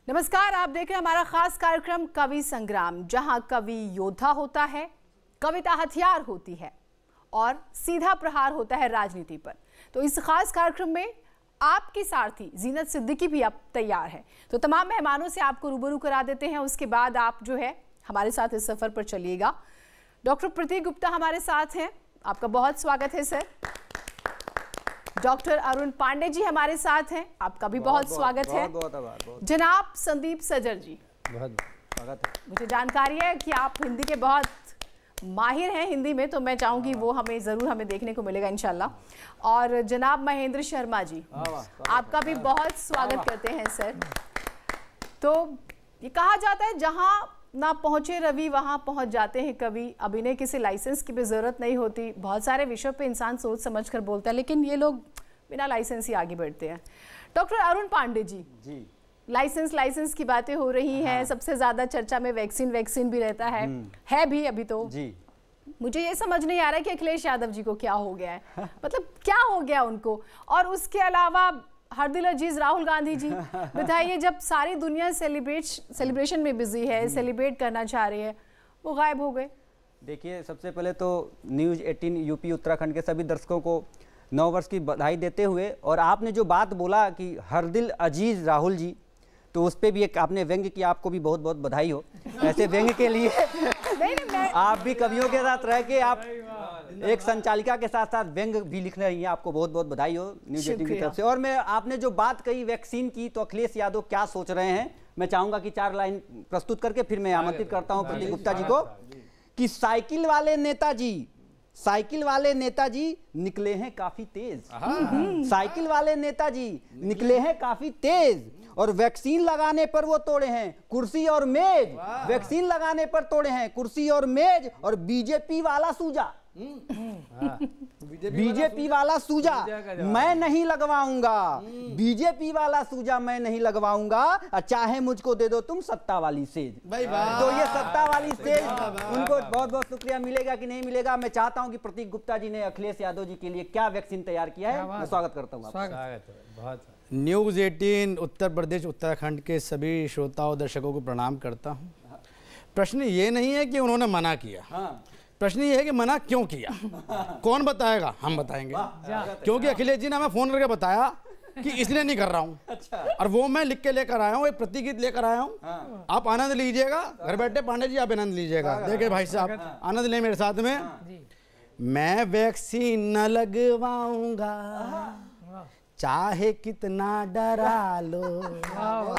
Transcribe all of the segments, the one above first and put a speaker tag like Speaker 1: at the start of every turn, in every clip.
Speaker 1: नमस्कार, आप देख रहे हैं हमारा खास कार्यक्रम कवि संग्राम, जहां कवि योद्धा होता है, कविता हथियार होती है और सीधा प्रहार होता है राजनीति पर। तो इस खास कार्यक्रम में आपकी सारथी जीनत सिद्दीकी भी अब तैयार है। तो तमाम मेहमानों से आपको रूबरू करा देते हैं, उसके बाद आप जो है हमारे साथ इस सफर पर चलिएगा। डॉक्टर प्रतीक गुप्ता हमारे साथ हैं, आपका बहुत स्वागत है सर। डॉक्टर अरुण पांडे जी हमारे साथ हैं, आपका भी बहुत स्वागत है। जनाब संदीप सजर जी, बहुत स्वागत है। मुझे जानकारी है कि आप हिंदी के बहुत माहिर हैं हिंदी में, तो मैं चाहूंगी वो हमें देखने को मिलेगा इंशाल्लाह। और जनाब महेंद्र शर्मा जी, आपका भी बहुत स्वागत करते हैं सर। तो ये कहा जाता है जहां ना पहुंचे रवि वहां पहुंच जाते हैं कवि। अभिनय किसी लाइसेंस की भी जरूरत नहीं होती, बहुत सारे विषयों पे इंसान सोच समझ कर बोलता है, लेकिन ये लोग बिना लाइसेंस ही आगे बढ़ते हैं। डॉक्टर अरुण पांडे जी, लाइसेंस की बातें हो रही हैं। सबसे ज्यादा चर्चा में वैक्सीन भी रहता है भी अभी तो जी। मुझे ये समझ नहीं आ रहा है कि अखिलेश यादव जी को क्या हो गया है, मतलब क्या हो गया उनको। और उसके अलावा हर दिल अजीज राहुल गांधी जी, बताइए, जब सारी दुनिया सेलिब्रेशन में बिजी है, सेलिब्रेट करना चाह रही है, वो गायब हो गए।
Speaker 2: देखिए, सबसे पहले तो न्यूज़ 18 यूपी उत्तराखंड के सभी दर्शकों को नव वर्ष की बधाई देते हुए, और आपने जो बात बोला कि हर दिल अजीज राहुल जी, तो उस पर भी एक आपने व्यंग्य किया, आपको भी बहुत बहुत बधाई हो। ऐसे व्यंग्य के लिए आप भी कवियों के साथ रह के आप एक संचालिका के साथ साथ व्यंग्य भी लिख रही हैं, आपको बहुत बहुत बधाई हो न्यूज़ 18 की तरफ से। और मैं आपने जो बात कही वैक्सीन की, तो अखिलेश यादव क्या सोच रहे हैं, मैं चाहूंगा कि 4 लाइन प्रस्तुत करके फिर मैं आमंत्रित करता हूं प्रतीक गुप्ता जी को कि साइकिल वाले नेताजी निकले हैं काफी तेज। साइकिल वाले नेताजी निकले हैं काफी तेज, और वैक्सीन लगाने पर वो तोड़े हैं कुर्सी और मेज। वैक्सीन लगाने पर तोड़े हैं कुर्सी और मेज, और बीजेपी वाला सूजा मैं नहीं लगवाऊंगा। बीजेपी वाला सूजा मैं नहीं लगवाऊंगा, चाहे मुझको दे दो तुम सत्ता वाली सेज। तो ये सत्ता वाली सेज उनको बहुत बहुत शुक्रिया। मिलेगा कि नहीं मिलेगा, मैं चाहता हूं कि प्रतीक गुप्ता जी ने अखिलेश यादव जी के लिए क्या वैक्सीन तैयार किया है, मैं स्वागत करता हूँ।
Speaker 3: न्यूज़ 18 उत्तर प्रदेश उत्तराखंड के सभी श्रोताओं दर्शकों को प्रणाम करता हूँ। प्रश्न ये नहीं है कि उन्होंने मना किया, प्रश्न ये है कि मना क्यों किया। कौन बताएगा? हम बताएंगे, क्योंकि अखिलेश जी ने हमें फोन करके बताया कि इसलिए नहीं कर रहा हूँ। और वो मैं लिख के लेकर आया हूँ, एक प्रतिगीत लेकर आया हूँ। आप आनंद लीजिएगा, घर बैठे पांडे जी आप आनंद लीजिएगा। देखिए भाई साहब, आनंद ले मेरे साथ में। मैं वैक्सीन न लगवाऊंगा, चाहे कितना डरा लो।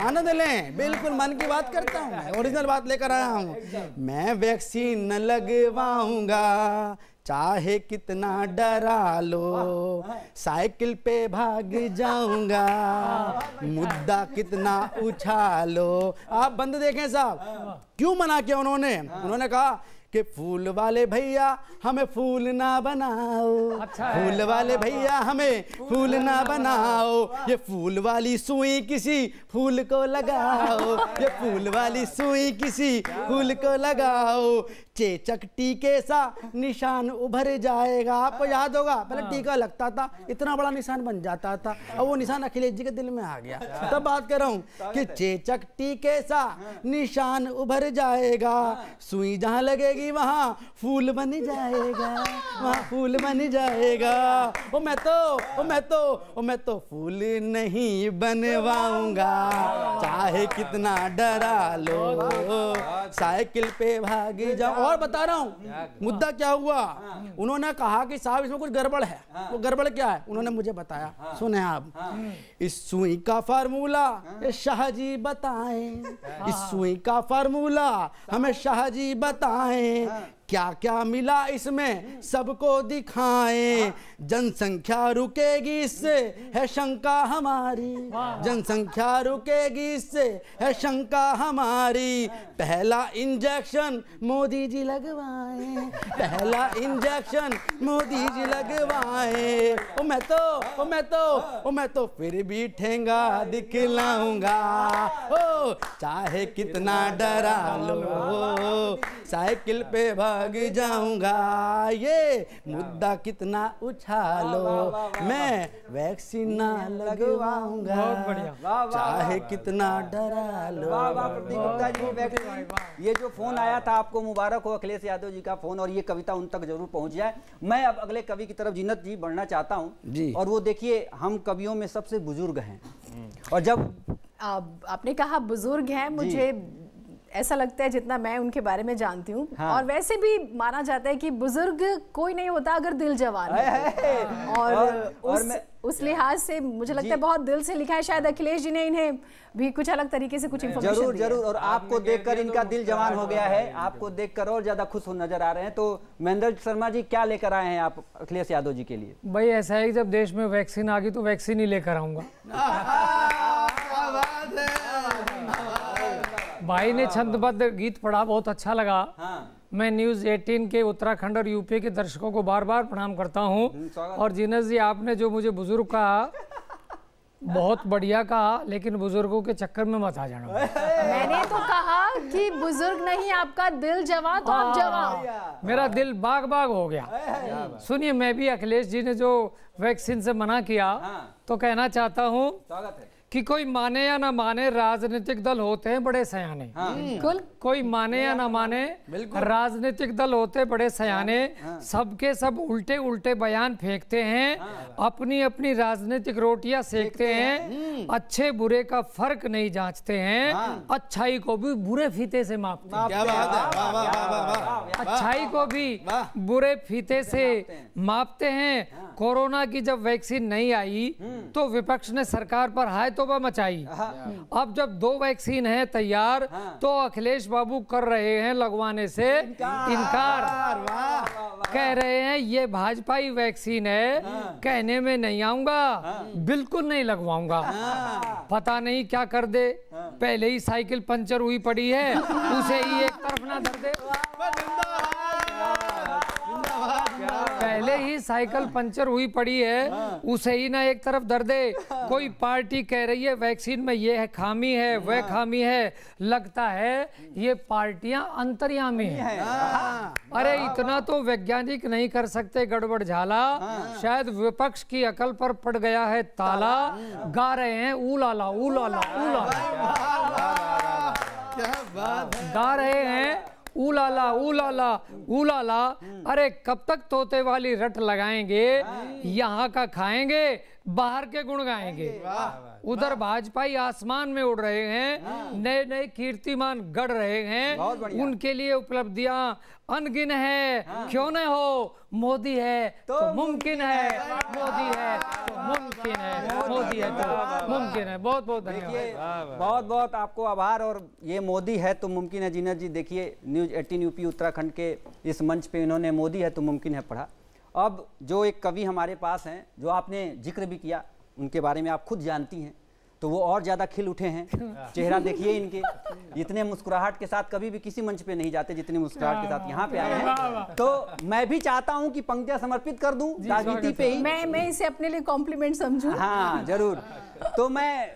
Speaker 3: आनंद लें, बिल्कुल मन की बात करता हूँ, मैं ओरिजिनल बात लेकर आया हूँ। मैं वैक्सीन न लगवाऊंगा, चाहे कितना डरा लो, साइकिल पे भाग जाऊंगा, मुद्दा कितना उछालो। आप बंद देखें साहब, क्यों मना किया उन्होंने कहा कि फूल वाले भैया हमें फूल ना बनाओ। फूल वाले भैया हमें फूल ना बनाओ, ये फूल वाली सुई किसी फूल को लगाओ, ये फूल वाली सुई किसी फूल को लगाओ, चेचक टीके सा निशान उभर जाएगा। आपको याद होगा पहले टीका लगता था, इतना बड़ा निशान बन जाता था, अब वो निशान अखिलेश जी के दिल में आ गया। तब बात कर रहा हूँ कि चेचक टीके सा निशान उभर जाएगा, सुई जहाँ लगेगी वहाँ फूल बन जाएगा, वहाँ फूल बन जाएगा। मैं तो फूल नहीं बनवाऊंगा, चाहे कितना डरा लो, साइकिल पे भाग जाओ। और बता रहा हूँ मुद्दा क्या हुआ। उन्होंने कहा कि साहब इसमें कुछ गड़बड़ है। वो गड़बड़ क्या है उन्होंने मुझे बताया, सुने आप। इस सुई का फार्मूला शाहजी बताएं, इस सुई का फार्मूला हमें शाहजी बताएं, क्या क्या मिला इसमें सबको दिखाएं। जनसंख्या रुकेगी इससे है शंका हमारी, जनसंख्या रुकेगी इससे है शंका हमारी। पहला इंजेक्शन मोदी जी लगवाएं, पहला इंजेक्शन मोदी जी लगवाएं। मैं तो फिर भी ठेंगा दिखलाऊंगा, चाहे कितना डरा लो, साइकिल पे भाग भाग जाऊंगा, ये मुद्दा कितना उछालो, मैं वैक्सीन ना लगवाऊंगा,
Speaker 4: बहुत बढ़िया,
Speaker 3: चाहे कितना डरा लो।
Speaker 2: वाह वाह प्रतीक गुप्ता जी, वैक्सीन। ये जो फोन आया था आपको मुबारक हो, अखिलेश यादव जी का फोन, और ये कविता उन तक जरूर पहुंच जाए। मैं अब अगले कवि की तरफ जीनत जी बढ़ना चाहता हूँ
Speaker 3: जी।
Speaker 2: और वो देखिए हम कवियों में सबसे बुजुर्ग हैं, और जब
Speaker 1: आपने कहा बुजुर्ग हैं, मुझे ऐसा लगता है जितना मैं उनके बारे में जानती हूँ,
Speaker 2: हाँ।
Speaker 1: और वैसे भी माना जाता है कि बुजुर्ग कोई नहीं होता अगर दिल जवान है। और उस लिहाज से मुझे लगता है बहुत दिल से लिखा है। शायद अखिलेश जी ने इन्हें भी कुछ अलग तरीके से कुछ इन्फॉर्मेशन
Speaker 2: जरूर जरूर, और आपको देखकर इनका दिल जवान हो गया है, आपको देखकर और ज्यादा खुश हो नजर आ रहे हैं। तो महेंद्र शर्मा जी, क्या लेकर आए हैं आप अखिलेश यादव जी के लिए?
Speaker 4: भाई ऐसा है कि जब देश में वैक्सीन आ गई तो वैक्सीन ही लेकर आऊंगा। भाई ने छंदबद्ध गीत पढ़ा, बहुत अच्छा लगा।
Speaker 2: हाँ।
Speaker 4: मैं न्यूज़ 18 के उत्तराखंड और यूपी के दर्शकों को बार बार प्रणाम करता हूँ। और जीनस जी, आपने जो मुझे बुजुर्ग कहा, बहुत बढ़िया कहा, लेकिन बुजुर्गों के चक्कर में मत आ जाना।
Speaker 1: मैंने तो कहा कि बुजुर्ग नहीं, आपका दिल जवान, तो आप जवान।
Speaker 4: मेरा दिल बाग बाग हो गया। सुनिए, मैं भी अखिलेश जी ने जो वैक्सीन से मना किया, तो कहना चाहता हूँ
Speaker 2: स्वागत है
Speaker 4: कि कोई माने या ना माने, राजनीतिक दल होते हैं बड़े सयाने।
Speaker 1: बिल्कुल,
Speaker 4: कोई माने या ना माने, राजनीतिक दल होते बड़े सयाने। सबके सब उल्टे उल्टे बयान फेंकते हैं, अपनी अपनी राजनीतिक रोटियां सेकते हैं, अच्छे बुरे का फर्क नहीं जांचते हैं, अच्छाई को भी बुरे फीते से मापते हैं।
Speaker 3: क्या बात है, वाह वाह वाह वाह वाह।
Speaker 4: अच्छाई को भी बुरे फीते से मापते हैं। कोरोना की जब वैक्सीन नहीं आई तो विपक्ष ने सरकार पर हाय तौबा मचाई। अब जब 2 वैक्सीन है तैयार, तो अखिलेश बाबू कर रहे हैं लगवाने से इनकार। कह रहे हैं ये भाजपाई वैक्सीन है, कहने में नहीं आऊंगा, बिल्कुल नहीं लगवाऊंगा। पता नहीं क्या कर दे, पहले ही साइकिल पंचर हुई पड़ी है, उसे ही एक तरफ ना धर दे। पहले ही साइकिल पंचर हुई पड़ी है, उसे ही ना एक तरफ धर दे। कोई पार्टी कह रही है वैक्सीन में ये है खामी है, वह खामी है। लगता है ये पार्टियां अंतर्यामी हैं। अरे इतना तो वैज्ञानिक नहीं कर सकते गड़बड़ झाला, शायद विपक्ष की अकल पर पड़ गया है ताला। गा रहे हैं ऊलाला ऊलाला ऊलाला, गा रहे हैं ऊलाला ऊलाला ऊलाला। अरे कब तक तोते वाली रट लगाएंगे, यहाँ का खाएंगे, बाहर के गुण गाएंगे। उधर भाजपाई आसमान में उड़ रहे हैं, नए नए कीर्तिमान गढ़ रहे हैं, उनके लिए उपलब्धियां अनगिन है। क्यों न हो, मोदी है तो मुमकिन है, मोदी है तो मुमकिन है, मोदी है तो मुमकिन है। बहुत बहुत धन्यवाद,
Speaker 2: बहुत बहुत आपको आभार। और ये मोदी है तो मुमकिन है, जीनत जी देखिए न्यूज़ 18 यूपी उत्तराखंड के इस मंच पे इन्होंने मोदी है तो मुमकिन है पढ़ा। अब जो एक कवि हमारे पास हैं, जो आपने जिक्र भी किया, उनके बारे में आप खुद जानती हैं, तो वो और ज़्यादा खिल उठे हैं। चेहरा देखिए इनके, इतने मुस्कुराहट के साथ कभी भी किसी मंच पे नहीं जाते जितनी मुस्कुराहट के साथ यहाँ पे आए हैं। तो मैं भी चाहता हूँ कि पंक्तियाँ समर्पित कर दूँ राजनीति पे ही।
Speaker 1: मैं इसे अपने लिए कॉम्प्लीमेंट समझूं।
Speaker 2: हाँ जरूर। तो मैं,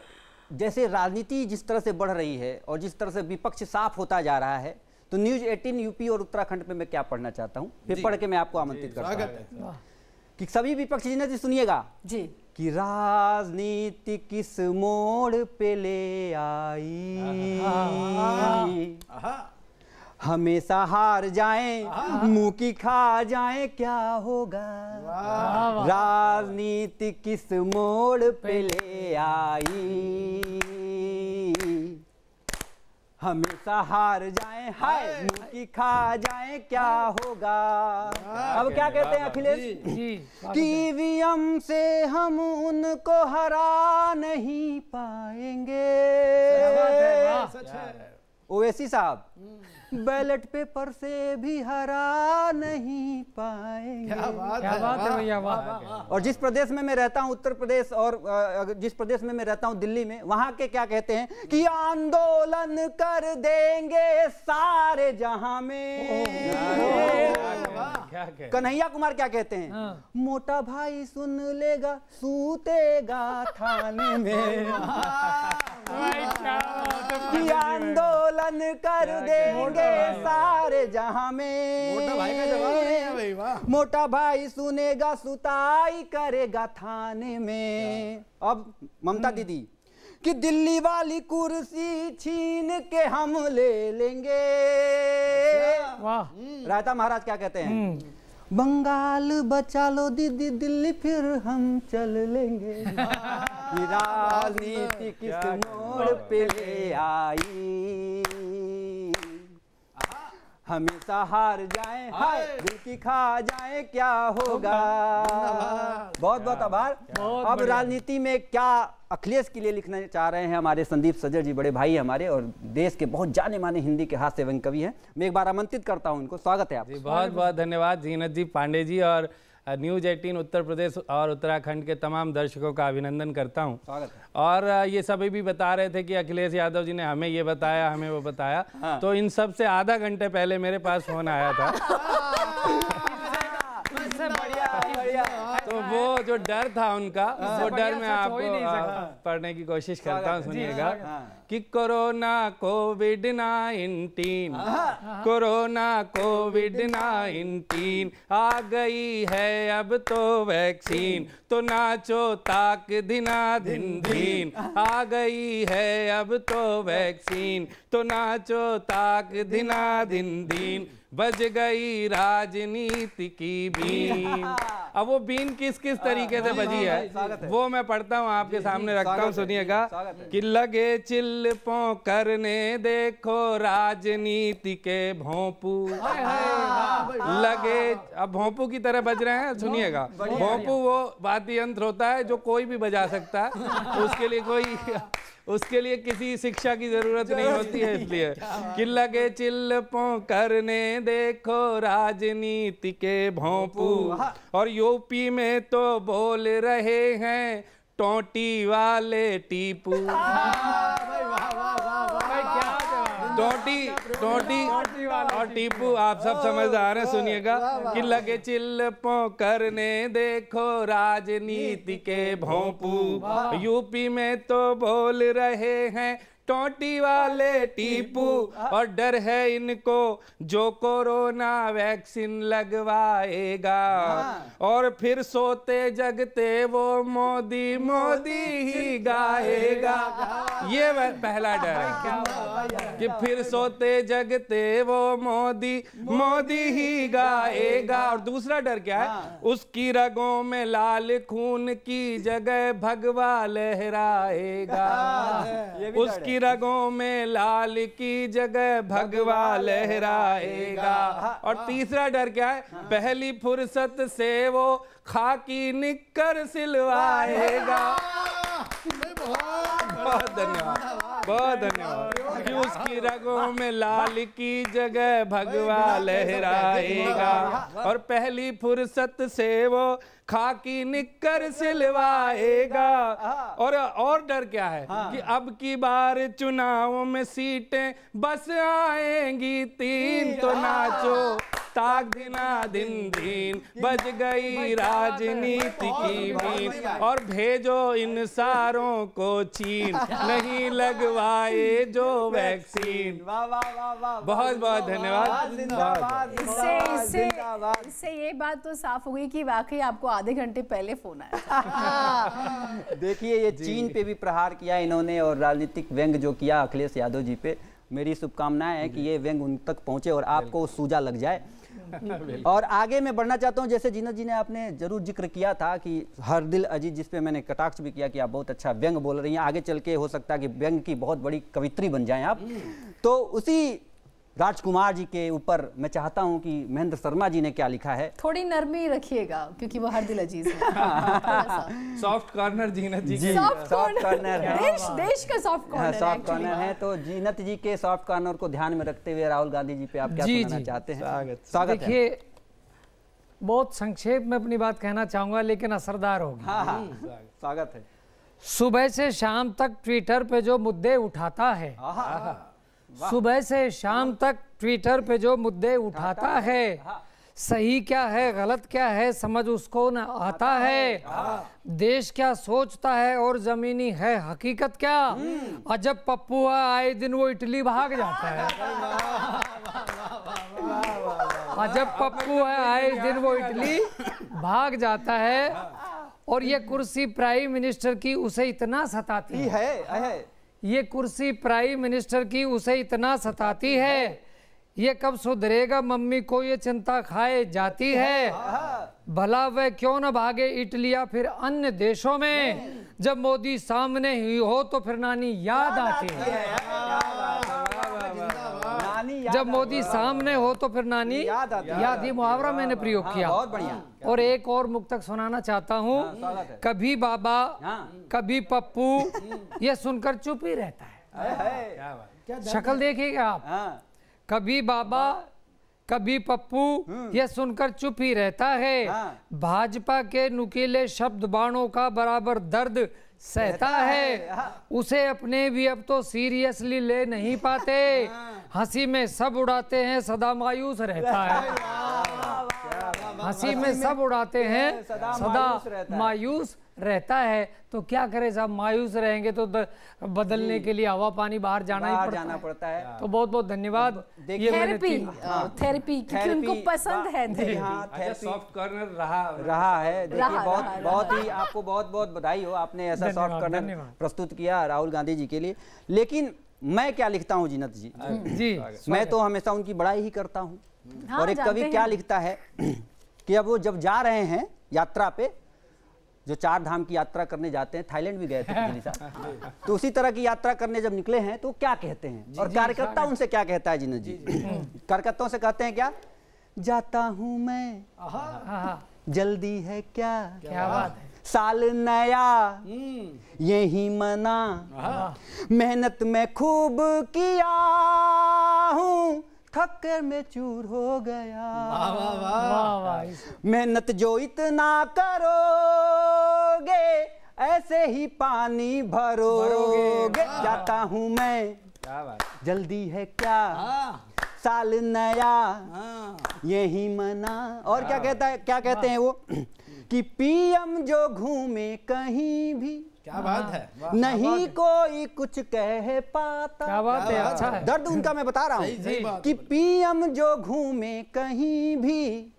Speaker 2: जैसे राजनीति जिस तरह से बढ़ रही है और जिस तरह से विपक्ष साफ होता जा रहा है, तो न्यूज़ 18 यूपी और उत्तराखंड पे मैं क्या पढ़ना चाहता हूँ, फिर पढ़ के मैं आपको आमंत्रित करता हूँ कि सभी विपक्षी जी सुनिएगा
Speaker 1: जी,
Speaker 2: कि राजनीति किस मोड़ पे ले आई, हमेशा हार जाएं, मुंह की खा जाएं, क्या होगा। राजनीति किस मोड़ पे ले आई, हमेशा हार जाएं, हाय मुंह की खा जाएं, क्या होगा। अब क्या कहते हैं अखिलेश कि ईवीएम से हम उनको हरा नहीं पाएंगे। ओवैसी साहब, बैलेट पेपर से भी हरा नहीं पाएंगे।
Speaker 3: क्या बात
Speaker 4: है भैया, वाह।
Speaker 2: और जिस प्रदेश में मैं रहता हूं, उत्तर प्रदेश, और जिस प्रदेश में मैं रहता हूं दिल्ली में, वहां के क्या कहते हैं कि आंदोलन कर देंगे सारे जहां में। कन्हैया कुमार क्या कहते हैं, मोटा भाई सुन लेगा सूतेगा थाने में। कि आंदोलन कर देंगे सारे जहां में।
Speaker 3: मोटा भाई का जवाब है भाई, वाह।
Speaker 2: मोटा भाई सुनेगा सुताई करेगा थाने में। अब ममता दीदी कि दिल्ली वाली कुर्सी छीन के हम ले लेंगे।
Speaker 4: वाह।
Speaker 2: रायता महाराज क्या कहते हैं? बंगाल बचा लो दीदी दिल्ली फिर हम चल लेंगे। राजनीति किस मोड़ पे ले आई, हमेशा हार जाए हाय दिल की खा जाए क्या होगा। बहुत बहुत आभार। अब राजनीति में क्या अखिलेश के लिए लिखना चाह रहे हैं हमारे संदीप सज्जर जी, बड़े भाई हमारे और देश के बहुत जाने माने हिंदी के हास्य व्यंग्य कवि हैं। मैं एक बार आमंत्रित करता हूं इनको। स्वागत है आपका।
Speaker 5: बहुत बहुत धन्यवाद जीनत जी, पांडे जी और न्यूज़ 18 उत्तर प्रदेश और उत्तराखंड के तमाम दर्शकों का अभिनंदन करता हूं।
Speaker 2: स्वागत है।
Speaker 5: और ये सभी भी बता रहे थे कि अखिलेश यादव जी ने हमें ये बताया, हमें वो बताया। हाँ। तो इन सब से आधा घंटे पहले मेरे पास फोन आया था। तो वो जो डर था उनका, वो डर मैं आपको पढ़ने की कोशिश करता हूँ, सुनिएगा। कि कोरोना कोविड-19, कोरोना कोविड-19 आ गई है अब तो वैक्सीन, तो नाचो ताक दिना दिन दिन। आ गई है अब तो वैक्सीन, तो नाचो ताक दिना दिन दिन। बज गई राजनीति की बीन। अब वो बीन किस किस तरीके से बजी है वो मैं पढ़ता हूँ, आपके सामने रखता हूँ, सुनिएगा। कि लगे चिल्पों करने देखो राजनीति के भोंपू, लगे अब भोंपू की तरह बज रहे हैं, सुनिएगा। भोंपू वो वाद्य यंत्र होता है जो कोई भी बजा सकता है, उसके लिए किसी शिक्षा की जरूरत नहीं होती है। इसलिए कि लगे चिल्पों करने देखो राजनीति के भोंपू, और यूपी में तो बोल रहे हैं टोटी वाले टीपू। टोटी और टीपू आप सब समझदार हैं, सुनिएगा। कि लगे चिल्पों करने देखो राजनीति के भोंपू, यूपी में तो बोल रहे हैं टोटी वाले टीपू, और डर है इनको जो कोरोना वैक्सीन लगवाएगा, और फिर सोते जगते वो मोदी मोदी ही गाएगा। ये पहला डर है कि फिर सोते जगते वो मोदी मोदी ही गाएगा। और दूसरा डर क्या है? उसकी रगों में लाल खून की जगह भगवा लहराएगा, उसकी रगों में लाल की जगह भगवा लहराएगा। और तीसरा डर क्या है? पहली फुर्सत से वो खाकी निक्कर सिलवाएगा। बहुत धन्यवाद, बहुत धन्यवाद। कि उसकी रगों में लाल की जगह भगवा लहराएगा, और पहली फुर्सत से वो खाकी निक्कर सिलवाएगा। और डर क्या है? कि अब की बार चुनाव में सीटें बस आएंगी 3, तो नाचो ताक दिना दिन दिन। बज गई राजनीति की बीन, और भेजो इन सारों को चीन, नहीं लगवाए जो वैक्सीन। बहुत बहुत धन्यवाद।
Speaker 1: इससे ये बात तो साफ हो गई कि वाकई आपको आधे घंटे पहले फोन आया।
Speaker 2: देखिए, ये चीन पे भी प्रहार किया इन्होंने, और राजनीतिक व्यंग जो किया अखिलेश यादव जी पे। मेरी शुभकामनाएं है कि ये व्यंग उन तक पहुंचे और आपको सूजा लग जाए। और आगे मैं बढ़ना चाहता हूं, जैसे जीनत जी ने आपने जरूर जिक्र किया था कि हर दिल अजीज, जिस पे मैंने कटाक्ष भी किया कि आप बहुत अच्छा व्यंग बोल रही हैं, आगे चल के हो सकता है कि व्यंग की बहुत बड़ी कवित्री बन जाएं आप। तो उसी राजकुमार जी के ऊपर मैं चाहता हूं कि महेंद्र शर्मा जी ने क्या लिखा है।
Speaker 1: थोड़ी नरमी रखिएगा क्योंकि वो हर दिल अजीज है।
Speaker 5: सॉफ्ट कॉर्नर जीनत जी के
Speaker 1: सॉफ्ट कॉर्नर है, देश का सॉफ्ट कॉर्नर है।
Speaker 2: सॉफ्ट कॉर्नर है, तो जीनत जी के सॉफ्ट कॉर्नर को ध्यान में रखते हुए राहुल गांधी जी पे आप क्या सुनाना चाहते हैं? स्वागत है।
Speaker 4: देखिए, बहुत संक्षेप में अपनी बात कहना चाहूंगा, लेकिन असरदार होगी।
Speaker 2: स्वागत है।
Speaker 4: सुबह से शाम तक ट्विटर पे जो मुद्दे उठाता है, सुबह से शाम तक ट्विटर पे जो मुद्दे उठाता है, सही क्या है गलत क्या है समझ उसको न आता है। देश क्या सोचता है और जमीनी है हकीकत क्या। और जब पप्पू आए दिन वो इटली भाग जाता है। और जब पप्पू आए दिन वो इटली भाग जाता है। और ये कुर्सी प्राइम मिनिस्टर की उसे इतना सताती है। ये कुर्सी प्राइम मिनिस्टर की उसे इतना सताती है। ये कब सुधरेगा मम्मी को ये चिंता खाए जाती है। भला वह क्यों न भागे इटली या फिर अन्य देशों में। जब मोदी सामने ही हो तो फिर नानी याद आती है। जब मोदी सामने हो तो फिर नानी याद। ये मुहावरा मैंने प्रयोग किया।
Speaker 2: बहुत बढ़िया।
Speaker 4: और एक और मुक्तक सुनाना चाहता हूँ। कभी बाबा कभी पप्पू ये सुनकर चुप ही रहता है। शक्ल देखिएगा आप। कभी बाबा कभी पप्पू ये सुनकर चुप ही रहता है। भाजपा के नुकीले शब्द बाणों का बराबर दर्द सहता है। उसे अपने भी अब तो सीरियसली ले नहीं पाते। हंसी में सब उड़ाते हैं सदा मायूस रहता है। हंसी में सब उड़ाते हैं सदा मायूस रहता है। तो क्या करें साहब, मायूस रहेंगे तो बदलने के लिए हवा पानी बाहर जाना पड़ता है। तो बहुत बहुत धन्यवाद।
Speaker 1: थेरेपी क्योंकि उनको पसंद है।
Speaker 5: सॉफ्ट कॉर्नर
Speaker 2: रहा है। देखिए बहुत ही आपको बहुत बहुत बधाई हो, आपने ऐसा सॉफ्ट कॉर्नर प्रस्तुत किया राहुल गांधी जी के लिए। लेकिन मैं क्या लिखता हूँ जीनत जी, मैं तो हमेशा उनकी बड़ाई ही करता हूँ। और एक कवि क्या लिखता है कि अब वो जब जा रहे हैं यात्रा पे, जो 4 धाम की यात्रा करने जाते हैं, थाईलैंड भी गए थे तो उसी तरह की यात्रा करने जब निकले हैं तो क्या कहते हैं और कार्यकर्ता उनसे क्या कहता है जीनत जी। कार्यकर्ताओं से कहते हैं क्या, जाता हूं मैं जल्दी है क्या बात है, साल नया यही मना, मेहनत में खूब किया हूं, थक कर मैं चूर हो गया। मेहनत जो इतना करोगे ऐसे ही पानी भरोगे। जाता हूं मैं जल्दी है क्या, साल नया यही मना। और क्या कहता है, क्या कहते हैं वो कि पीएम जो घूमे कहीं भी,
Speaker 3: क्या बात है,
Speaker 2: नहीं कोई कुछ कह पाता।
Speaker 4: क्या बात है, अच्छा है।
Speaker 2: दर्द उनका मैं बता रहा हूँ कि पीएम जो घूमे कहीं भी,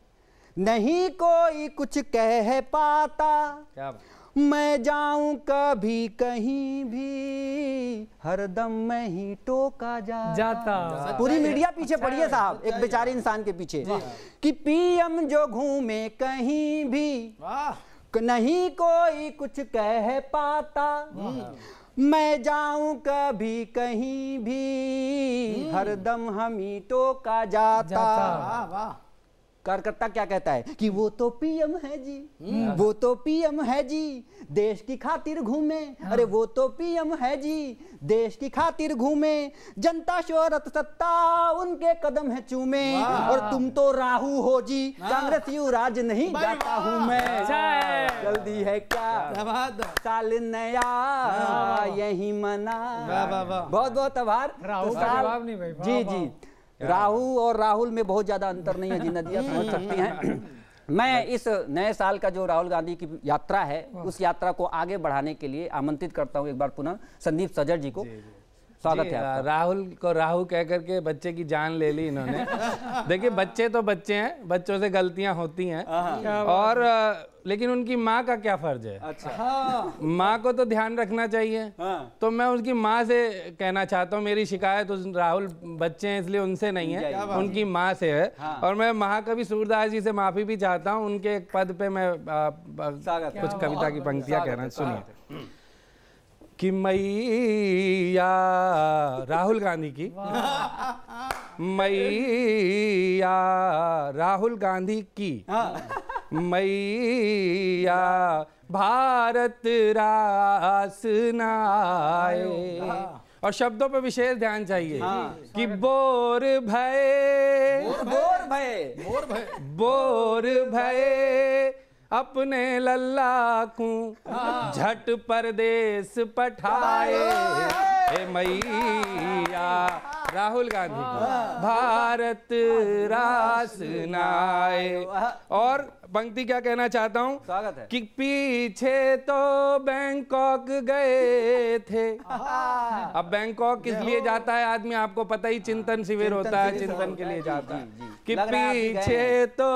Speaker 2: नहीं कोई कुछ कह पाता।
Speaker 5: क्या
Speaker 2: मैं जाऊं कभी कहीं भी, हरदम मैं ही टोका जाता। पूरी मीडिया पीछे पड़ी है साहब एक बेचारे इंसान के पीछे कि पीएम जो घूमे कहीं भी, नहीं कोई कुछ कह पाता। मैं जाऊं कभी कहीं भी, हरदम हम ही टोका जाता। कार्यकर्ता क्या कहता है कि वो तो पीएम है जी, वो तो पीएम है जी, देश की खातिर घूमे। अरे वो तो पीएम है जी, देश की खातिर घूमे, जनता शोहरत सत्ता उनके कदम है चूमे। और तुम तो राहु हो जी, कांग्रेस यू राज नहीं जाता हूँ मैं। जल्दी है क्या, साल नया यही मना। बहुत बहुत आभार। जी जी, राहु और राहुल में बहुत ज्यादा अंतर नहीं है जीनत जी, आप समझ सकती हैं। मैं इस नए साल का जो राहुल गांधी की यात्रा है उस यात्रा को आगे बढ़ाने के लिए आमंत्रित करता हूं एक बार पुनः संदीप सज्जर जी को। स्वागत है आपका।
Speaker 5: राहुल को राहु कह करके बच्चे की जान ले ली इन्होंने। देखिए बच्चे तो बच्चे हैं, बच्चों से गलतियां होती हैं। और लेकिन उनकी माँ का क्या फर्ज है।
Speaker 2: अच्छा,
Speaker 5: माँ को तो ध्यान रखना चाहिए। तो मैं उनकी माँ से कहना चाहता हूँ, मेरी शिकायत उस राहुल बच्चे हैं इसलिए उनसे नहीं है, उनकी माँ से है। और मैं महाकवि सूरदास जी से माफी भी चाहता हूँ, उनके पद पे मैं कुछ कविता की पंक्तियां कहना। सुनिए कि मैया राहुल गांधी की, मैया राहुल गांधी की, मैया भारत रास नाए। और शब्दों पे विशेष ध्यान चाहिए कि बोर भय,
Speaker 2: बोर भय, बोर भय,
Speaker 5: बोर भय अपने लल्ला को झट परदेश पठाए। हे मैया राहुल गांधी की भारत रास नाए। और पंक्ति क्या कहना चाहता हूँ,
Speaker 2: स्वागत है।
Speaker 5: कि पीछे तो बैंकॉक गए थे। अब बैंकॉक किस लिए जाता है आदमी, आपको पता ही, चिंतन शिविर होता है, चिंतन के लिए जाता है। कि पीछे तो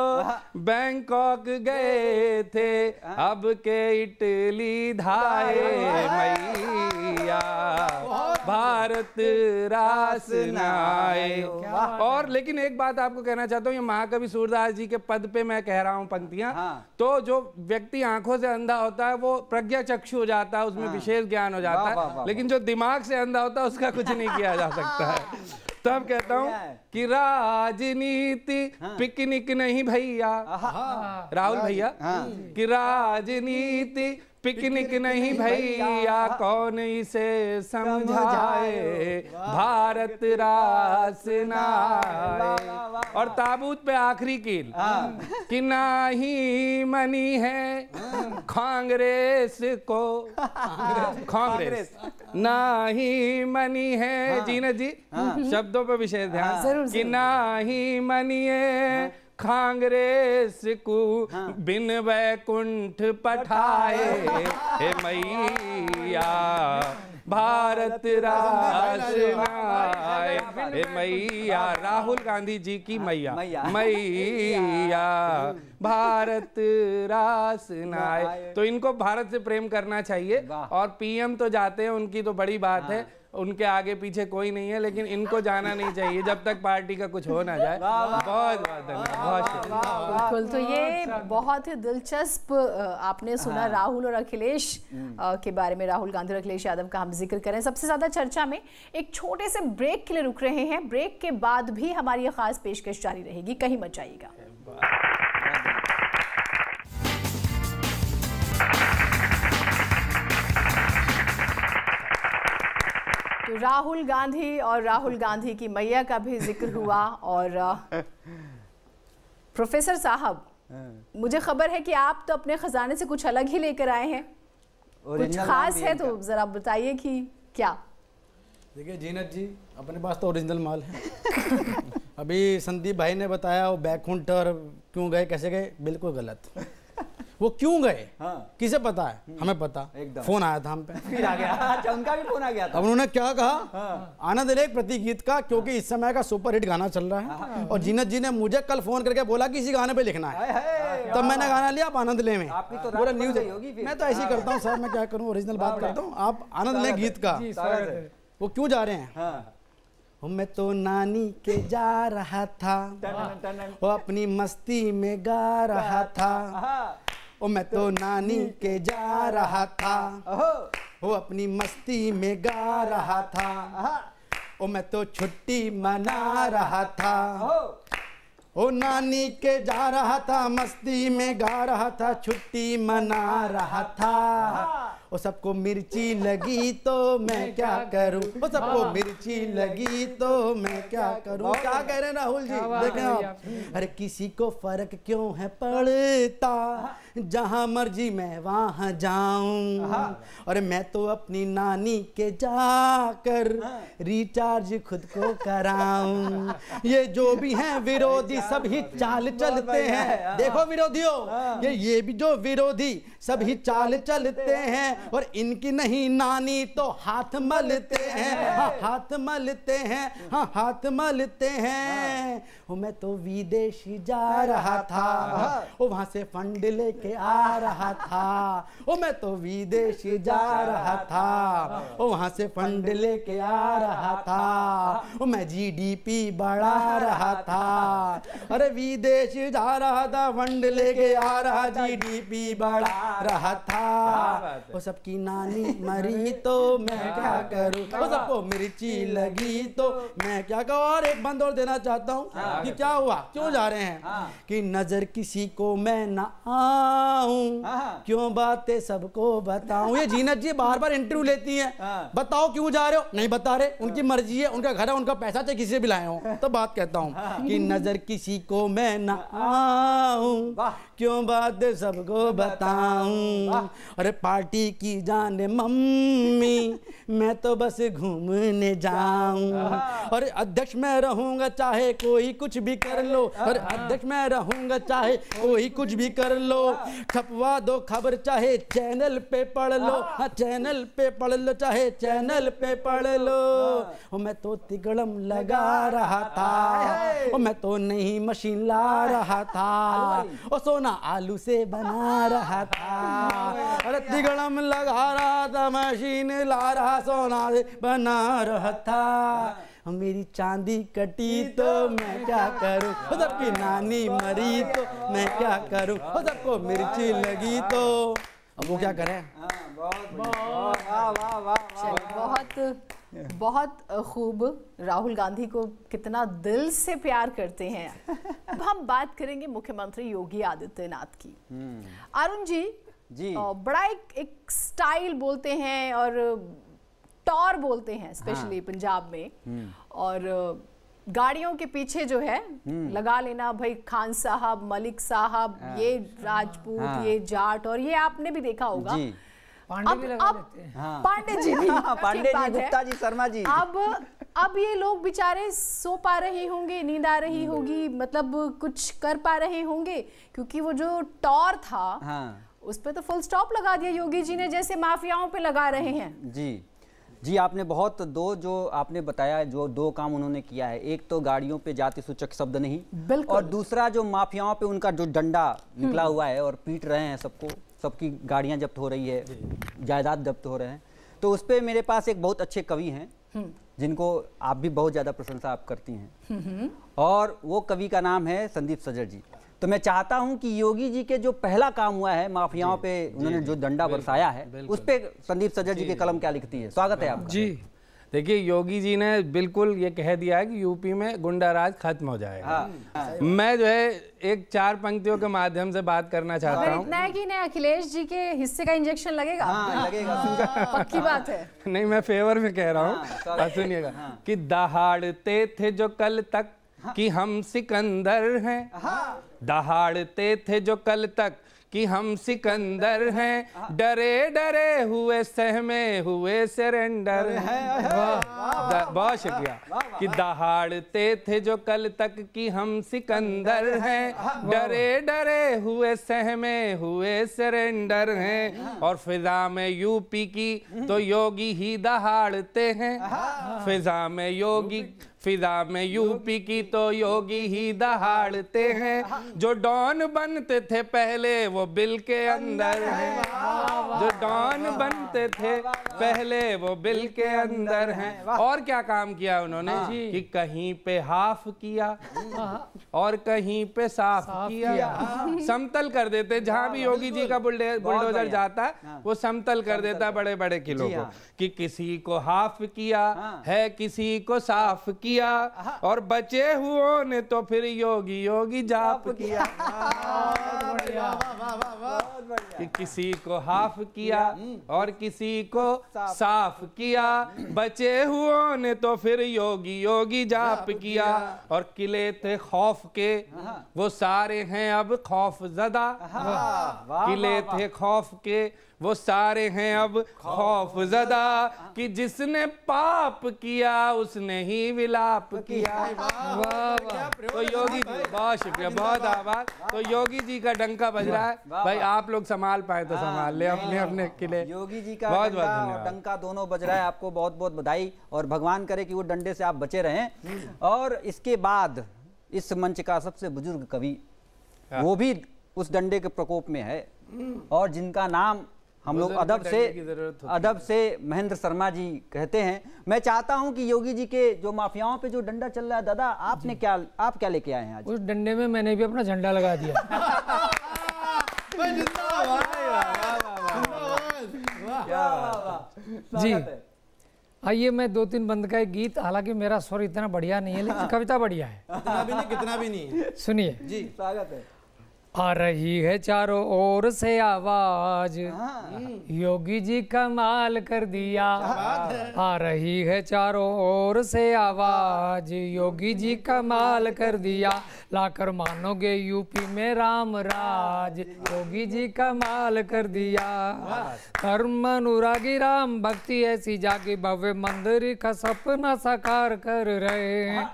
Speaker 5: बैंकॉक गए थे, अब के इटली धाए मैया भारत रास नाए। और लेकिन एक बात आपको कहना चाहता हूँ, ये महाकवि सूरदास जी के पद पे मैं कह रहा हूँ पंक्तियां। तो जो व्यक्ति आंखों से अंधा होता है वो प्रज्ञा चक्षु हो जाता है, उसमें विशेष ज्ञान हो जाता है, लेकिन जो दिमाग से अंधा होता है उसका कुछ नहीं किया जा सकता है। तब कहता हूं कि राजनीति पिकनिक नहीं भैया, राहुल भैया, कि राजनीति पिकनिक नहीं भैया, कौन इसे समझाए भारत रास नाए। और ताबूत पे आखिरी कील, कि ना ही मनी है कांग्रेस को, कांग्रेस ना ही मनी है, जीनत जी शब्दों पे विशेष ध्यान, कि ना ही मनी है कांग्रेस को बिन वैकुंठ पठाए हे मैया भारत रास नाए। हे मैया राहुल गांधी जी की मैया, मैया भारत रास नाए। तो इनको भारत से प्रेम करना चाहिए। और पीएम तो जाते हैं, उनकी तो बड़ी बात है, उनके आगे पीछे कोई नहीं है, लेकिन इनको जाना नहीं चाहिए जब तक पार्टी का कुछ हो ना जाए। बहुत बहुत धन्यवाद।
Speaker 1: बिल्कुल, तो ये बहुत ही दिलचस्प आपने सुना राहुल और अखिलेश के बारे में, राहुल गांधी और अखिलेश यादव का हम जिक्र करें सबसे ज्यादा चर्चा में। एक छोटे से ब्रेक के लिए रुक रहे हैं, ब्रेक के बाद भी हमारी ये खास पेशकश जारी रहेगी, कहीं मत जाइएगा। तो राहुल गांधी और राहुल गांधी की मैया का भी जिक्र हुआ। और प्रोफेसर साहब, मुझे खबर है कि आप तो अपने खजाने से कुछ अलग ही लेकर आए हैं, कुछ खास है, तो जरा बताइए कि क्या।
Speaker 3: देखिए जीनत जी, अपने पास तो ओरिजिनल माल है। अभी संदीप भाई ने बताया वो बैकुंठ और क्यों गए, कैसे गए, बिल्कुल गलत। वो क्यों गए किसे पता है, हमें पता, फोन आया था हम पे,
Speaker 2: फिर आ गया। अच्छा, उनका भी फोन आ गया था।
Speaker 3: अब उन्होंने क्या कहा, आनंद लेक प्रतिगीत का, क्योंकि इस समय का सुपरहिट गाना चल रहा है। और जीनत जी ने मुझे कल फोन करके बोला कि इसी गाने पे लिखना है, तब मैंने गाना लिया, आप आनंद ले में। पूरा न्यूज होगी। मैं तो ऐसे ही करता हूँ सर, मैं क्या करूँ, ओरिजिनल बात करता हूँ। आप आनंद ले गीत का वो क्यों जा रहे हैं, मैं तो नानी के जा रहा था, वो अपनी मस्ती में गा रहा था, ओ मैं तो नानी के जा रहा था, वो अपनी मस्ती में गा रहा था, ओ मैं तो छुट्टी मना रहा था, ओ नानी के जा रहा था, मस्ती में गा रहा था, छुट्टी मना रहा था। वो सबको मिर्ची लगी तो मैं क्या करूं, वो सबको मिर्ची लगी तो मैं क्या करूं। क्या कह रहे हैं राहुल जी, देखें आप, अरे किसी को फर्क क्यों है पड़ता, जहां मर्जी मैं वहां जाऊं, और मैं तो अपनी नानी के जाकर रिचार्ज खुद को कराऊं। ये जो भी हैं विरोधी सभी चाल चलते हैं, देखो विरोधियों, ये भी जो विरोधी सभी चाल चलते हैं, और इनकी नहीं नानी तो हाथ मलते हैं, हाँ हाथ मलते हैं, हाँ हाथ मलते हैं। मैं तो विदेशी जा रहा था, वहां से फंड लेके आ रहा था, मैं तो विदेशी जा रहा था, वहां से फंड लेके आ रहा था, मैं जीडीपी बढ़ा रहा था, अरे विदेश जा रहा था, फंड लेके आ रहा, जीडीपी बढ़ा रहा था। वो सबकी नानी मरी तो मैं क्या करूं, वो सबको मिर्ची लगी तो मैं क्या करूं। और एक बंद और देना चाहता हूं कि क्या हुआ, क्यों जा रहे हैं, कि नजर किसी को मैं ना आऊं, क्यों बातें सबको बताऊं। ये जीनत जी बार बार इंटरव्यू लेती हैं, बताओ क्यों जा रहे हो, नहीं बता रहे, उनकी मर्जी है, उनका घर है, उनका पैसा, चाहे किसी से भी लाए हो। तो बात कहता हूं कि नजर किसी को मैं ना आऊं, क्यों बातें सबको बताऊं, अरे पार्टी की जान मम्मी, मैं तो बस घूमने जाऊं। और अध्यक्ष मैं रहूंगा चाहे कोई कुछ भी कर लो, और अध्यक्ष मैं रहूंगा चाहे कोई कुछ भी कर लो। छपवा दो खबर चाहे चैनल पे पढ़ लो, हाँ चैनल पे पढ़ लो चाहे चैनल पे पढ़ लो। मैं तो तिगड़म लगा रहा था, मैं तो नई मशीन ला रहा था, और सोना आलू से बना रहा था। अरे तिगड़म लगा रहा था, मशीन ला रहा, सोना से बना रहा था। मेरी चांदी कटी तो मैं क्या करूं, सबकी नानी मरी तो मैं क्या करूं, सबको मिर्ची लगी तो अब वो क्या करें।
Speaker 1: बहुत खूब। राहुल गांधी को कितना दिल से प्यार करते हैं। अब हम बात करेंगे मुख्यमंत्री योगी आदित्यनाथ की। अरुण जी बड़ा एक स्टाइल बोलते हैं और टॉर बोलते हैं, स्पेशली पंजाब में। और गाड़ियों के पीछे जो है लगा लेना भाई खान साहब, मलिक साहब, ये राजपूत, ये जाट, और ये आपने भी देखा होगा।
Speaker 4: पांडे भी लगा लेते हैं।
Speaker 1: पांडे जी भी,
Speaker 2: पांडे जी, गुप्ता जी, शर्मा जी।
Speaker 1: अब ये लोग बेचारे सो पा रहे होंगे, नींद आ रही होगी, मतलब कुछ कर पा रहे होंगे, क्योंकि वो जो टॉर था उस पे तो फुल स्टॉप लगा दिया योगी जी ने, जैसे माफियाओं पे लगा रहे हैं।
Speaker 2: जी आपने बहुत जो आपने बताया, जो दो काम उन्होंने किया है, एक तो गाड़ियों पे जाति सूचक शब्द नहीं, और दूसरा जो माफियाओं पे उनका जो डंडा निकला हुआ है और पीट रहे हैं सबको, सबकी गाड़ियां जब्त हो रही है, जायदाद जब्त हो रहे हैं। तो उस पे मेरे पास एक बहुत अच्छे कवि हैं जिनको आप भी बहुत ज़्यादा प्रशंसा आप करती हैं, और वो कवि का नाम है संदीप सज्जर जी। तो मैं चाहता हूं कि योगी जी के जो पहला काम हुआ है माफियाओं पे उन्होंने जो डंडा बरसाया है, उस पे संदीप सज्जर जी की कलम क्या लिखती है। स्वागत है आपका।
Speaker 5: जी देखिए, योगी जी ने बिल्कुल ये कह दिया है कि यूपी में गुंडा राज खत्म हो जाएगा। मैं जो है एक 4 पंक्तियों के माध्यम से बात करना चाहता हूँ।
Speaker 1: इतना है कि अखिलेश जी के हिस्से का इंजेक्शन लगेगा।
Speaker 2: लगेगा।
Speaker 1: पक्की बात है।
Speaker 5: नहीं, मैं फेवर में कह रहा हूँ। सुनिएगा कि दहाड़ते थे जो कल तक कि हम सिकंदर हैं, दहाड़ते थे जो कल तक कि हम सिकंदर हैं, डरे डरे हुए सहमे हुए सरेंडर हैं। बहुत शुक्रिया। कि दहाड़ते थे जो कल तक कि हम सिकंदर हैं, डरे डरे हुए सहमे हुए सरेंडर हैं, और फिजा में यूपी की तो योगी ही दहाड़ते हैं, फिजा में यूपी की तो योगी ही दहाड़ते हैं, जो डॉन बनते थे पहले वो बिल के अंदर हैं, जो डॉन बनते थे पहले वो बिल के अंदर हैं। और क्या काम किया उन्होंने कि कहीं पे हाफ किया और कहीं पे साफ किया, समतल कर देते। जहां भी योगी जी का बुलडोजर जाता है वो समतल कर देता है बड़े बड़े किलों को, कि किसी को हाफ किया है, किसी को साफ किया, और बचे हुओं ने तो फिर योगी योगी जाप किया। कि किसी को हाफ किया और किसी को साफ किया, बचे हुओं ने तो फिर योगी योगी जाप किया, और किले थे खौफ के वो सारे हैं अब खौफ ज़दा, किले थे खौफ के वो सारे हैं अब खौफ ज़दा, कि जिसने पाप किया उसने ही विलाप किया। तो योगी जी, बहुत शुक्रिया, बहुत आभार। तो योगी जी का डंका बज रहा है भाई, आप लोग संभाल पाए तो संभाल ले अपने अपने किले।
Speaker 2: योगी जी का डंका दोनों बज रहा है, आपको बहुत बहुत बधाई, और भगवान करे कि वो डंडे से आप बचे रहें। और इसके बाद इस मंच का सबसे बुजुर्ग कवि, वो भी उस डंडे के प्रकोप में है, और जिनका नाम हम लोग अदब से महेंद्र शर्मा जी कहते हैं। मैं चाहता हूं कि योगी जी के जो माफियाओं पे जो डंडा चल रहा है, दादा आप क्या लेके आए हैं आज?
Speaker 4: उस डंडे में मैंने भी अपना झंडा लगा दिया। जी आइए, मैं 2-3 बंद का एक गीत, हालांकि मेरा स्वर इतना बढ़िया नहीं है लेकिन कविता बढ़िया है।
Speaker 3: कितना भी नहीं
Speaker 4: सुनिए
Speaker 2: जी, स्वागत है।
Speaker 4: आ रही है चारों ओर से आवाज, योगी जी कमाल कर दिया। आ रही है चारों ओर से आवाज, योगी जी कमाल कर दिया। लाकर मानोगे यूपी में राम राज, योगी जी कमाल कर दिया। धर्म अनुरागी राम भक्ति ऐसी जागी, भव्य मंदिर का सपना साकार कर रहे हैं।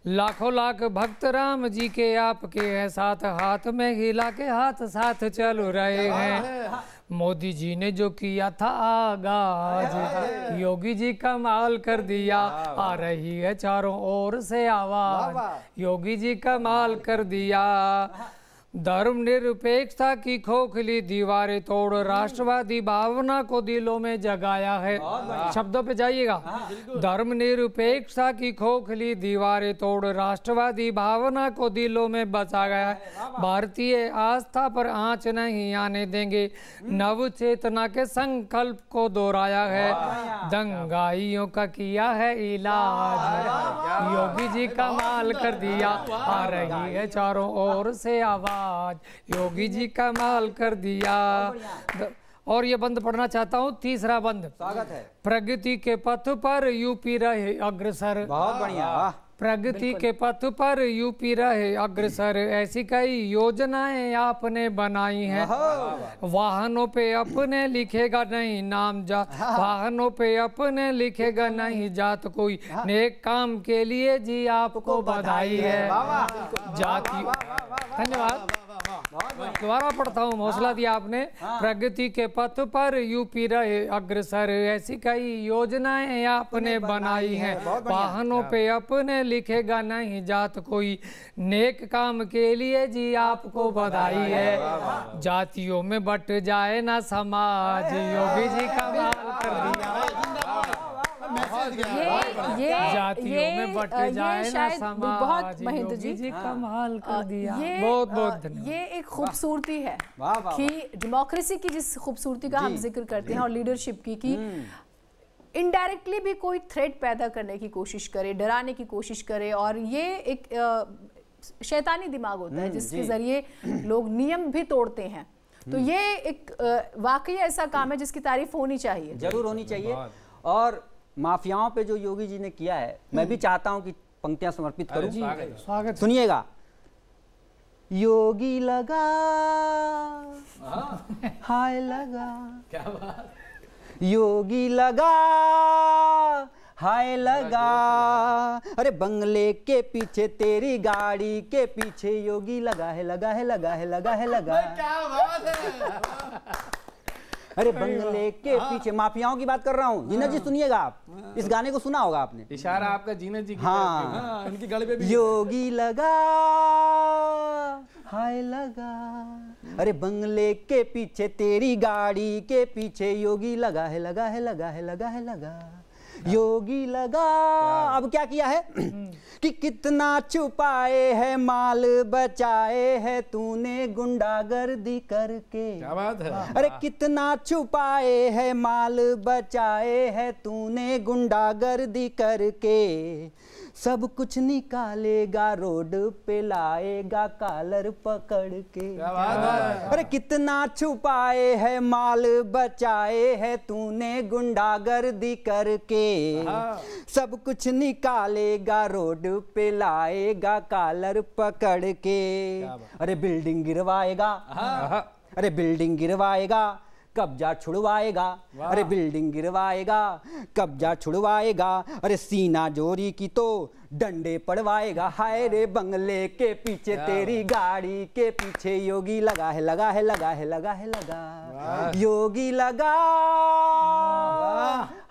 Speaker 4: लाखों लाख भक्त राम जी के आपके हैं साथ, हाथ में हिला के हाथ साथ चल रहे हैं। मोदी जी ने जो किया था आगाज, योगी जी कमाल कर दिया। आ रही है चारों ओर से आवाज, योगी जी कमाल कर दिया। धर्मनिरपेक्षता की खोखली दीवारें तोड़ राष्ट्रवादी भावना को दिलों में जगाया है। शब्दों पे जाइएगा। धर्मनिरपेक्षता की खोखली दीवारें तोड़ राष्ट्रवादी भावना को दिलों में बसा गया है। भारतीय आस्था पर आंच नहीं आने देंगे, नव चेतना के संकल्प को दोहराया है। दंगाइयों का किया है इलाज, योगी जी कमाल कर दिया। आ रही है चारों ओर से आवाज, योगी जी कमाल कर दिया। और ये बंद पढ़ना चाहता हूँ, तीसरा बंद।
Speaker 2: स्वागत है।
Speaker 4: प्रगति के पथ पर यूपी रहे अग्रसर।
Speaker 2: बहुत बढ़िया।
Speaker 4: प्रगति के पथ पर यूपी रहे अग्रसर, ऐसी कई योजनाएं आपने बनाई हैं। वाहनों पे अपने लिखेगा नहीं नाम जात, वाहनों पे अपने लिखेगा नहीं जात कोई, नेक काम के लिए जी आपको बधाई है। जाति धन्यवाद। दोबारा पढ़ता हूँ, हौसला दिया आपने। प्रगति के पथ पर यूपी रहे अग्रसर, ऐसी कई योजनाएं आपने बनाई हैं। वाहनों पे अपने लिखेगा नहीं जात कोई, नेक काम के लिए जी आपको बधाई है। जातियों में बट जाए ना समाज, योगी जी कमाल कर दिया। जातियों में बट जाए ना समाज,
Speaker 1: बहुत महेंद्र
Speaker 4: जी कमाल कर दिया।
Speaker 1: बहुत
Speaker 4: बहुत धन्यवाद।
Speaker 1: ये एक खूबसूरती है कि डेमोक्रेसी की जिस खूबसूरती का हम जिक्र करते हैं और लीडरशिप की, कि इनडायरेक्टली भी कोई थ्रेट पैदा करने की कोशिश करे, डराने की कोशिश करे, और ये एक शैतानी दिमाग होता है जिसके जरिए लोग नियम भी तोड़ते हैं। तो ये एक वाकई ऐसा काम है जिसकी तारीफ होनी चाहिए,
Speaker 2: जरूर होनी चाहिए। और माफियाओं पे जो योगी जी ने किया है, मैं भी चाहता हूं कि पंक्तियां समर्पित करूं।
Speaker 4: स्वागत।
Speaker 2: सुनिएगा। योगी लगा हाय लगा, क्या बात। योगी लगा हाय लगा, अरे बंगले के पीछे तेरी गाड़ी के पीछे योगी लगा है, लगा है, लगा है, लगा है, लगा। क्या बात है। अरे बंगले के पीछे, माफियाओं की बात कर रहा हूँ। जीनत जी सुनिएगा, आप इस गाने को सुना होगा आपने।
Speaker 5: इशारा आपका जीनत जी की
Speaker 2: हाँ,
Speaker 3: उनकी गले पे भी।
Speaker 2: योगी लगा हाय लगा, अरे बंगले के पीछे तेरी गाड़ी के पीछे योगी लगा है, लगा है, लगा है, लगा है, लगा। योगी लगा। अब क्या किया है कि कितना छुपाए है माल बचाए है तूने गुंडागर्दी करके।
Speaker 3: क्या बात है।
Speaker 2: अरे कितना छुपाए है माल बचाए है तूने गुंडागर्दी करके, सब कुछ निकालेगा रोड पे लाएगा कालर पकड़ के। अरे कितना छुपाए है माल बचाए है तूने गुंडागर्दी करके, सब कुछ निकालेगा रोड पे लाएगा कालर पकड़ के। अरे बिल्डिंग गिरवाएगा, अरे बिल्डिंग गिरवाएगा कब्जा छुड़वाएगा, अरे बिल्डिंग गिरवाएगा कब्जा छुड़वाएगा, अरे सीना जोरी की तो डंडे पड़वाएगा। हाय रे बंगले के पीछे तेरी गाड़ी के पीछे योगी लगा है, लगा है, लगा है, लगा है, लगा। योगी लगा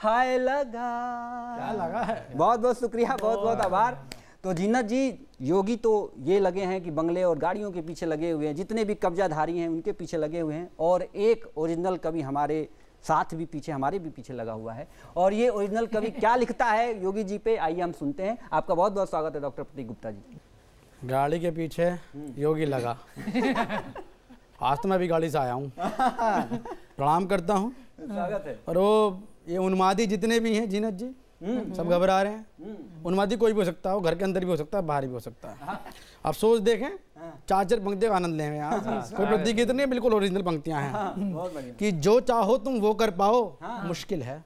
Speaker 2: हाय लगा।
Speaker 3: क्या लगा है।
Speaker 2: बहुत बहुत शुक्रिया, बहुत बहुत आभार। तो जीनत जी, योगी तो ये लगे हैं कि बंगले और गाड़ियों के पीछे लगे हुए हैं, जितने भी कब्जाधारी हैं उनके पीछे लगे हुए हैं, और एक ओरिजिनल कवि हमारे साथ भी पीछे, हमारे भी पीछे लगा हुआ है। और ये ओरिजिनल कवि क्या लिखता है योगी जी पे, आइए हम सुनते हैं। आपका बहुत बहुत स्वागत है डॉक्टर प्रतीक गुप्ता जी।
Speaker 3: गाड़ी के पीछे योगी लगा। आज तो मैं भी गाड़ी से आया हूँ, प्रणाम करता हूँ।
Speaker 2: स्वागत है।
Speaker 3: और वो ये उन्मादी जितने भी हैं जीनत जी, सब घबरा रहे हैं। उन्मादी कोई भी हो सकता है, घर के अंदर भी हो सकता है, बाहर भी हो सकता है। अब सोच देखें, 4 पंक्तियों का आनंद लें यार। कोई प्रतिगीत नहीं, बिल्कुल ओरिजिनल पंक्तियां हैं कि जो चाहो तुम वो कर पाओ, मुश्किल है।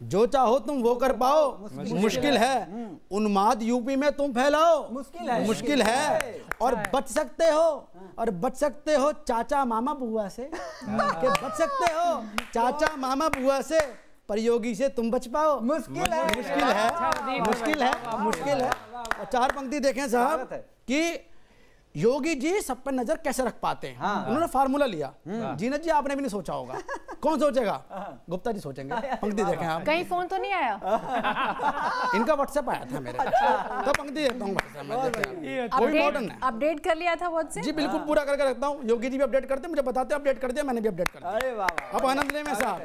Speaker 3: जो चाहो तुम वो कर पाओ, मुश्किल है। उन्माद यूपी में तुम फैलाओ, मुश्किल है। और बच सकते हो चाचा मामा बुआ से, कि बच सकते हो चाचा मामा बुआ से, पर योगी से तुम बच पाओ, मुश्किल है। और 4 पंक्ति देखें साहब कि योगी जी सब पर नजर कैसे रख पाते हैं। उन्होंने फार्मूला लिया। जीनत जी आपने भी नहीं सोचा होगा, कौन सोचेगा? गुप्ता जी सोचेंगे। पंक्ति देखें आप।
Speaker 1: कहीं फोन तो नहीं आया?
Speaker 3: इनका व्हाट्सएप आया था मेरे, तो पंक्ति देता हूँ व्हाट्सएप।
Speaker 1: अपडेट कर लिया था व्हाट्सएप?
Speaker 3: जी बिल्कुल पूरा करके रखता हूँ। योगी जी भी अपडेट करते, मुझे बताते अपडेट कर दिया, मैंने भी अपडेट कर दिया। अब आनंद ले में साहब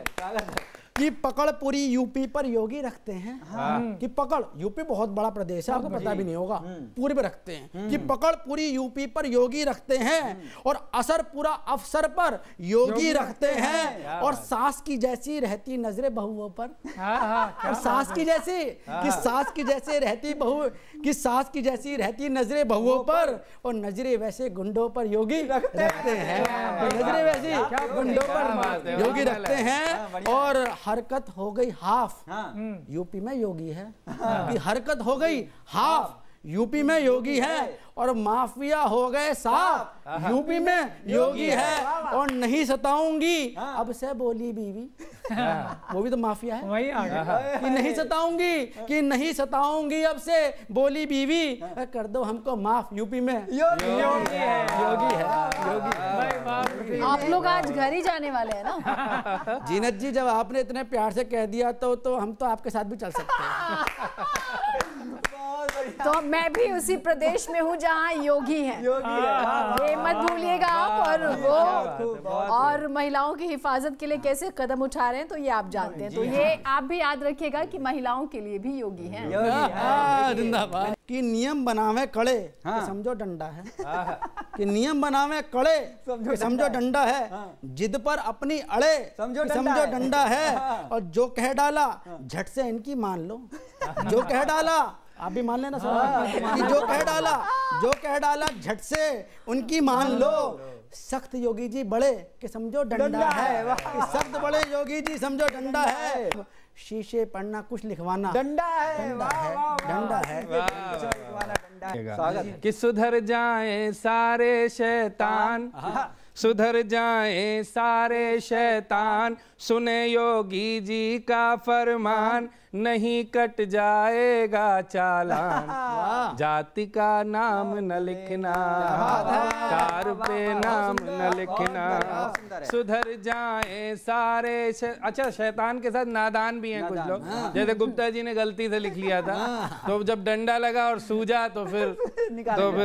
Speaker 3: कि पकड़ पूरी यूपी पर योगी रखते हैं। कि पकड़, यूपी बहुत बड़ा प्रदेश है, आपको पता भी नहीं होगा, पूरे पे रखते हैं। कि पकड़ पूरी यूपी पर योगी रखते हैं, और असर पूरा अफसर पर योगी रखते हैं। और सास की जैसी रहती नजरें बहुओं पर, और सास की जैसी, कि सास की जैसे रहती बहू, कि सास की जैसी रहती नजरें बहुओं पर, और नजरें वैसे गुंडों पर योगी रखते हैं। नजरें वैसी गुंडों पर योगी रखते हैं। और हरकत हो गई हाफ, यूपी में योगी है। कि हरकत हो गई हाफ, यूपी में योगी है। और माफिया हो गए साफ, यूपी में योगी है। और नहीं सताऊंगी अब से बोली बीवी, वो भी तो माफिया है।
Speaker 4: वही आ गया
Speaker 3: कि नहीं सताऊंगी, कि नहीं सताऊंगी अब से बोली बीवी, कर दो हमको माफ, यूपी में योगी है।
Speaker 1: आप लोग आज घर ही जाने वाले हैं ना?
Speaker 3: जीनत जी जब आपने इतने प्यार से कह दिया तो हम तो आपके साथ भी चल सकते हैं।
Speaker 1: तो मैं भी उसी प्रदेश में हूँ जहाँ योगी हैं। ये मत भूलिएगा आप। और वो और महिलाओं की हिफाजत के लिए कैसे कदम उठा रहे हैं तो ये आप जानते हैं। तो ये आप भी याद रखिएगा कि महिलाओं के लिए भी योगी हैं।
Speaker 3: जिंदाबाद। कि नियम बनावे कड़े, समझो डंडा है। कि नियम बनावे कड़े, समझो डंडा है। जिद पर अपनी अड़े, समझो डंडा है। और जो कह डाला झट से इनकी मान लो। जो कह डाला, आप भी मान लेना कि जो कह डाला झट से उनकी मान लो। सख्त योगी जी बड़े, कि समझो डंडा है। सख्त बड़े योगी जी समझो डंडा है। शीशे पढ़ना कुछ लिखवाना डंडा है।
Speaker 5: कि सुधर जाए सारे शैतान, सुधर जाए सारे शैतान, सुने योगी जी का फरमान, नहीं कट जाएगा चालान। जाति का नाम न लिखना, कार पे नाम न लिखना, सुधर जाए सारे अच्छा शैतान के साथ नादान भी हैं कुछ लोग। जैसे गुप्ता जी ने गलती से लिख लिया था, तो जब डंडा लगा और सूझा तो फिर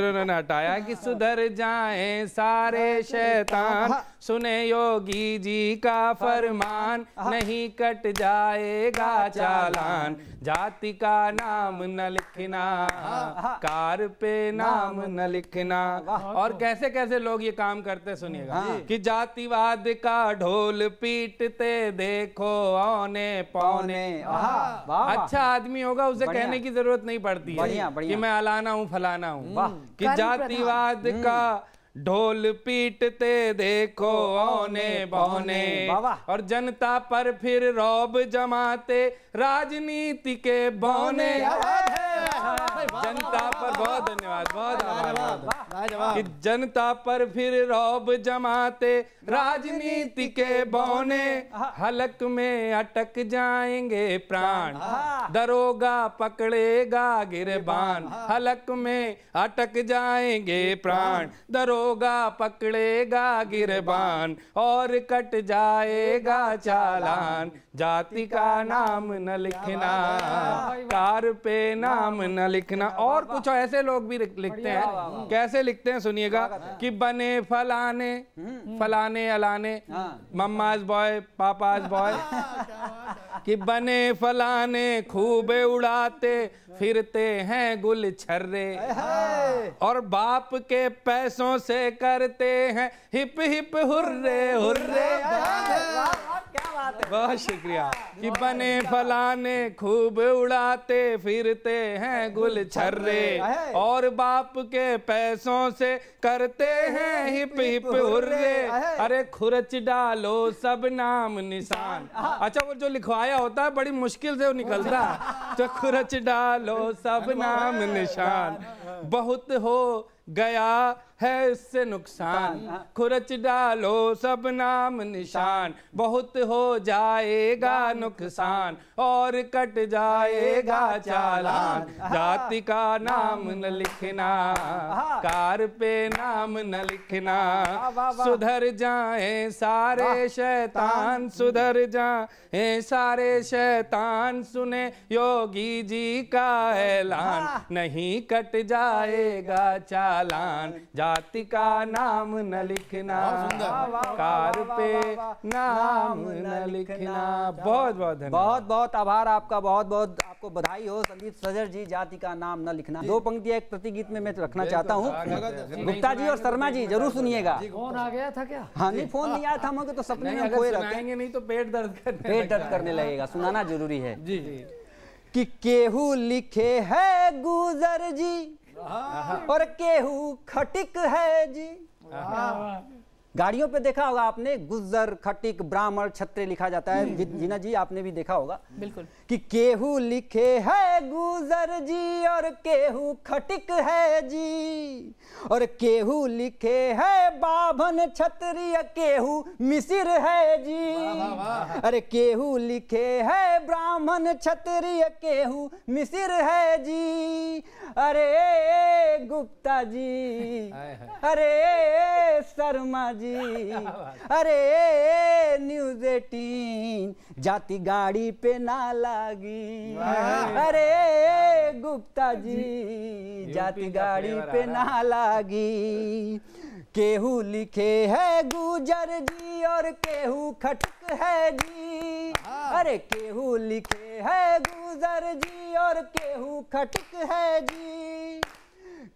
Speaker 5: उन्होंने हटाया कि सुधर जाए सारे शैतान, सुने योगी जी का फरमान, नहीं कट जाएगा चालान। जाति का नाम न लिखना, कार पे नाम न लिखना। और कैसे कैसे लोग ये काम करते सुनिएगा कि जातिवाद का ढोल पीटते देखो औने पौने। अच्छा आदमी होगा उसे कहने की जरूरत नहीं पड़ती है कि मैं अलाना हूँ फलाना हूँ। कि जातिवाद का ढोल पीटते देखो औने बौने, और जनता पर फिर रौब जमाते राजनीति के बौने। जनता पर बहुत धन्यवाद, बहुत आभार। कि जनता पर फिर रौब जमाते राजनीति के बौने, हलक में अटक जाएंगे प्राण, दरोगा पकड़ेगा गिरबान। हलक में अटक जाएंगे प्राण, दरोगा पकड़ेगा गिरबान, और कट जाएगा चालान। जाति का नाम न लिखना, कार पे नाम न लिखना। और कुछ ऐसे लोग भी लिखते हैं, कैसे लिखते हैं सुनिएगा कि बने फलाने, फलाने अलाने, मम्माज बॉय पापाज बॉय। कि बने फलाने खूब उड़ाते फिरते हैं गुल छर्रे, और बाप के पैसों से करते हैं हिप हिप हुर्रे हुर्रे।
Speaker 2: क्या बात है,
Speaker 5: बहुत शुक्रिया। कि बने फलाने खूब उड़ाते फिरते हैं गुल छर्रे, और बाप के पैसों से करते हैं हिप हिप हुर्रे। अरे खुरच डालो सब नाम निशान। अच्छा, वो जो लिखवाया होता है बड़ी मुश्किल से वो निकलता है। तो खुरच डालो सब नाम निशान, बहुत हो गया है इससे नुकसान। खुरच डालो सब नाम निशान, बहुत हो जाएगा नुकसान, और कट जाएगा चालान। जाति का नाम न लिखना, कार पे नाम न लिखना। सुधर जाएं सारे शैतान, सुधर जाएं सारे शैतान। सुने योगी जी का ऐलान, नहीं कट जाएगा चालान। जाति का नाम न लिखना, कार पे नाम न लिखना। बहुत बहुत धन्यवाद।
Speaker 2: बहुत बहुत आभार आपका, बहुत बहुत आपको बधाई हो संदीप सजर जी। जाति का नाम न लिखना, दो पंक्तियां एक प्रतिगीत में मैं रखना चाहता हूँ। गुप्ता जी और शर्मा जी जरूर सुनिएगा।
Speaker 4: फोन आ गया था क्या?
Speaker 2: हाँ नहीं, फोन नहीं आया था, हम तो सपने में खोए रहते हैं,
Speaker 5: नहीं तो पेट दर्द
Speaker 2: करने लगेगा। सुनाना जरूरी है
Speaker 5: जी।
Speaker 2: कि केहू लिखे है गुजर जी और केहू खटिक है जी। गाड़ियों पे देखा होगा आपने, गुज्जर, खटिक, ब्राह्मण, छत्रे लिखा जाता है। जीना जी आपने भी देखा होगा
Speaker 1: बिल्कुल
Speaker 2: कि केहू लिखे है गुजर जी और केहू खटिक है जी, और केहू लिखे है बाभन छत्रिय, केहू मिसिर है जी। अरे केहू लिखे है ब्राह्मण क्षत्रिय, केहू मिसिर है जी। अरे गुप्ता जी, अरे शर्मा जी, अरे न्यूज़ 18 जाति गाड़ी पे ना लागी। अरे गुप्ता जी, जाति गाड़ी पे ना लागी। केहू लिखे है गुजर जी और केहू खटक है जी। अरे केहू लिखे है गुजर जी और केहू खटक है जी।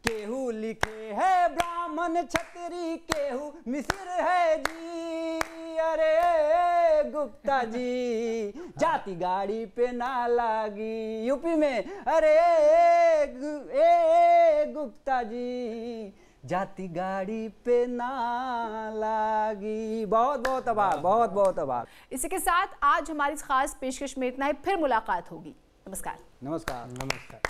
Speaker 2: केहू लिखे है ब्राह्मण छत्री, केहू मिसिर है जी। अरे गुप्ता जी, जाति गाड़ी पे ना लागी। यूपी में अरे गुप्ता जी, जाति गाड़ी पे ना लागी। बहुत बहुत आभार, बहुत बहुत आभार।
Speaker 1: इसी के साथ आज हमारी इस खास पेशकश में इतना ही। फिर मुलाकात होगी। नमस्कार।
Speaker 2: नमस्कार।
Speaker 5: नमस्कार।